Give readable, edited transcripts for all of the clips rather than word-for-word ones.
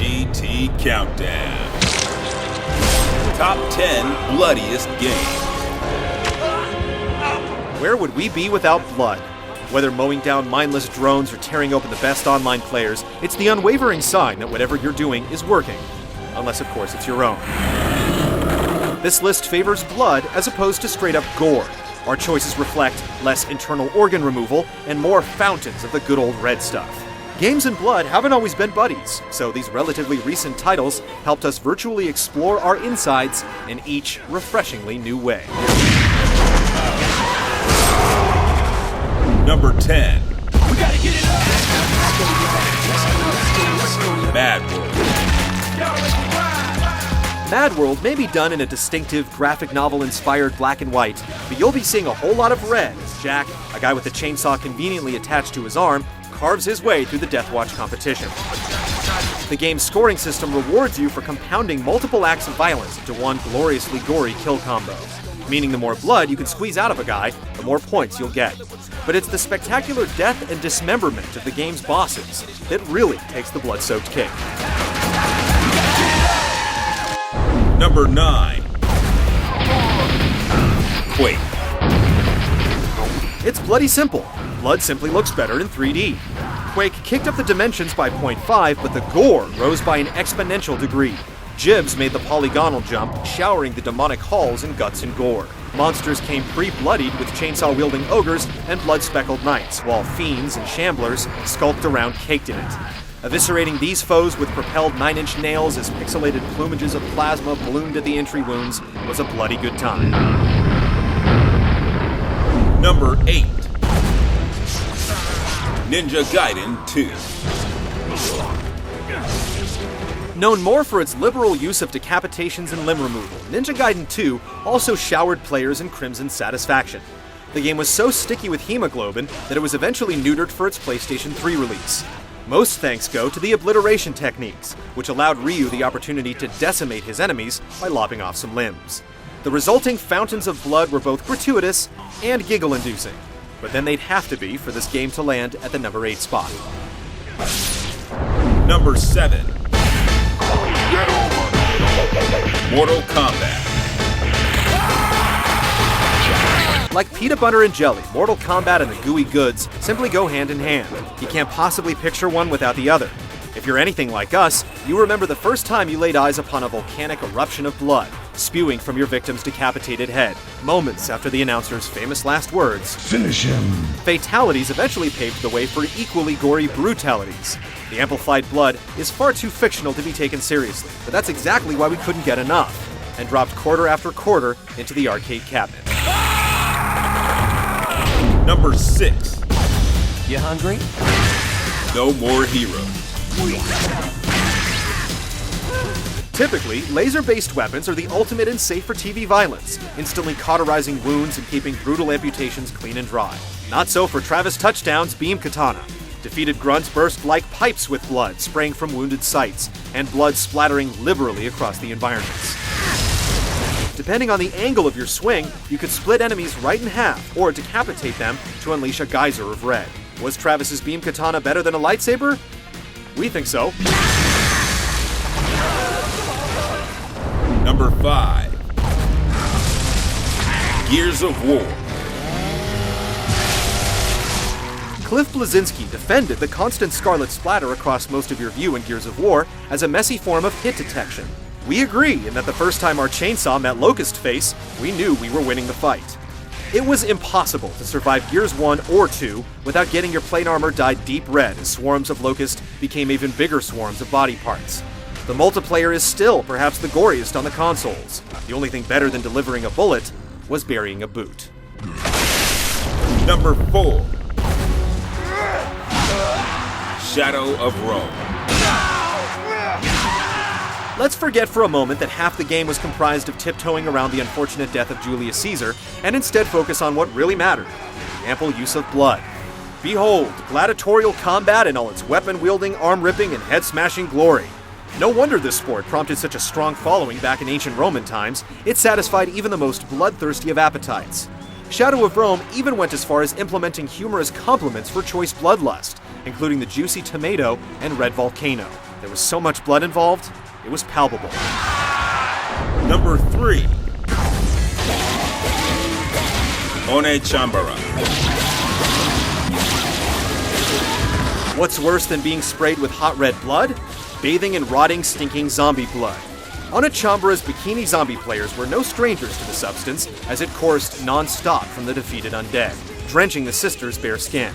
GT Countdown. Top 10 Bloodiest Games. Where would we be without blood? Whether mowing down mindless drones or tearing open the best online players, it's the unwavering sign that whatever you're doing is working. Unless, of course, it's your own. This list favors blood as opposed to straight-up gore. Our choices reflect less internal organ removal and more fountains of the good old red stuff. Games and blood haven't always been buddies, so these relatively recent titles helped us virtually explore our insides in each refreshingly new way. Number 10. We gotta get it up. Mad World. Mad World may be done in a distinctive graphic novel-inspired black and white, but you'll be seeing a whole lot of red as Jack, a guy with a chainsaw conveniently attached to his arm, carves his way through the Death Watch competition. The game's scoring system rewards you for compounding multiple acts of violence into one gloriously gory kill combo, meaning the more blood you can squeeze out of a guy, the more points you'll get. But it's the spectacular death and dismemberment of the game's bosses that really takes the blood-soaked cake. Number 9. Quake. It's bloody simple. Blood simply looks better in 3D. Quake kicked up the dimensions by 0.5, but the gore rose by an exponential degree. Jibs made the polygonal jump, showering the demonic halls in guts and gore. Monsters came pre-bloodied with chainsaw-wielding ogres and blood-speckled knights, while fiends and shamblers skulked around caked in it. Eviscerating these foes with propelled 9-inch nails as pixelated plumages of plasma ballooned at the entry wounds was a bloody good time. Number 8. Ninja Gaiden 2. Known more for its liberal use of decapitations and limb removal, Ninja Gaiden 2 also showered players in crimson satisfaction. The game was so sticky with hemoglobin that it was eventually neutered for its PlayStation 3 release. Most thanks go to the obliteration techniques, which allowed Ryu the opportunity to decimate his enemies by lopping off some limbs. The resulting fountains of blood were both gratuitous and giggle-inducing, but then they'd have to be for this game to land at the number 8 spot. Number 7. Mortal Kombat. Like peanut butter and jelly, Mortal Kombat and the gooey goods simply go hand in hand. You can't possibly picture one without the other. If you're anything like us, you remember the first time you laid eyes upon a volcanic eruption of blood, spewing from your victim's decapitated head, moments after the announcer's famous last words, "Finish him." Fatalities eventually paved the way for equally gory brutalities. The amplified blood is far too fictional to be taken seriously, but that's exactly why we couldn't get enough, and dropped quarter after quarter into the arcade cabinet. Number 6. You hungry? No More Heroes. Typically, laser-based weapons are the ultimate in safe-for-TV violence, instantly cauterizing wounds and keeping brutal amputations clean and dry. Not so for Travis Touchdown's beam katana. Defeated grunts burst like pipes with blood spraying from wounded sites, and blood splattering liberally across the environments. Depending on the angle of your swing, you could split enemies right in half, or decapitate them to unleash a geyser of red. Was Travis's beam katana better than a lightsaber? We think so. Number 5. Gears of War. Cliff Bleszinski defended the constant scarlet splatter across most of your view in Gears of War as a messy form of hit detection. We agree in that the first time our chainsaw met Locust Face, we knew we were winning the fight. It was impossible to survive Gears 1 or 2 without getting your plate armor dyed deep red as swarms of Locust became even bigger swarms of body parts. The multiplayer is still perhaps the goriest on the consoles. The only thing better than delivering a bullet was burying a boot. Number 4. Shadow of Rome. Let's forget for a moment that half the game was comprised of tiptoeing around the unfortunate death of Julius Caesar, and instead focus on what really mattered, the ample use of blood. Behold, gladiatorial combat in all its weapon-wielding, arm-ripping, and head-smashing glory. No wonder this sport prompted such a strong following back in ancient Roman times. It satisfied even the most bloodthirsty of appetites. Shadow of Rome even went as far as implementing humorous compliments for choice bloodlust, including the juicy tomato and red volcano. There was so much blood involved, it was palpable. Number 3. One Chambara. What's worse than being sprayed with hot red blood? Bathing in rotting, stinking zombie blood. Onechambara's bikini zombie players were no strangers to the substance, as it coursed non-stop from the defeated undead, drenching the sisters' bare skin.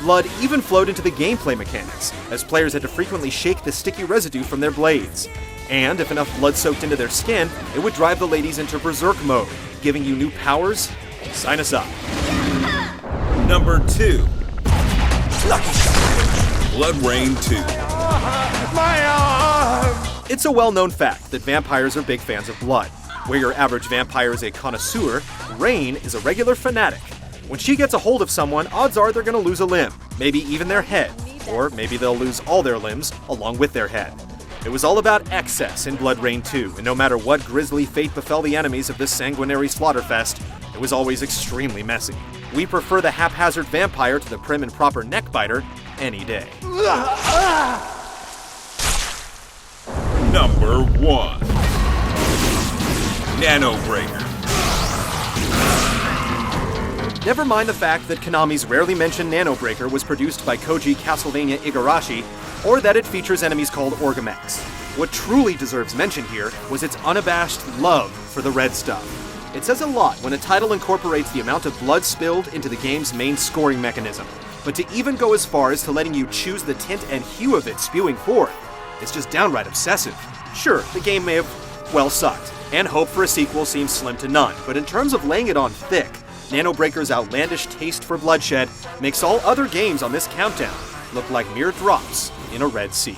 Blood even flowed into the gameplay mechanics, as players had to frequently shake the sticky residue from their blades. And if enough blood soaked into their skin, it would drive the ladies into berserk mode, giving you new powers. Sign us up. Number 2. Blood Rain 2. My arm! It's a well-known fact that vampires are big fans of blood. Where your average vampire is a connoisseur, Rain is a regular fanatic. When she gets a hold of someone, odds are they're gonna lose a limb, maybe even their head, or maybe they'll lose all their limbs along with their head. It was all about excess in Blood Rain 2, and no matter what grisly fate befell the enemies of this sanguinary slaughterfest, it was always extremely messy. We prefer the haphazard vampire to the prim and proper neckbiter any day. Number 1. Nano Breaker. Never mind the fact that Konami's rarely mentioned Nano Breaker was produced by Koji Castlevania Igarashi, or that it features enemies called Orgamex. What truly deserves mention here was its unabashed love for the red stuff. It says a lot when a title incorporates the amount of blood spilled into the game's main scoring mechanism, but to even go as far as to letting you choose the tint and hue of it spewing forth, it's just downright obsessive. Sure, the game may have, well, sucked, and hope for a sequel seems slim to none, but in terms of laying it on thick, Nano Breaker's outlandish taste for bloodshed makes all other games on this countdown look like mere drops in a red sea.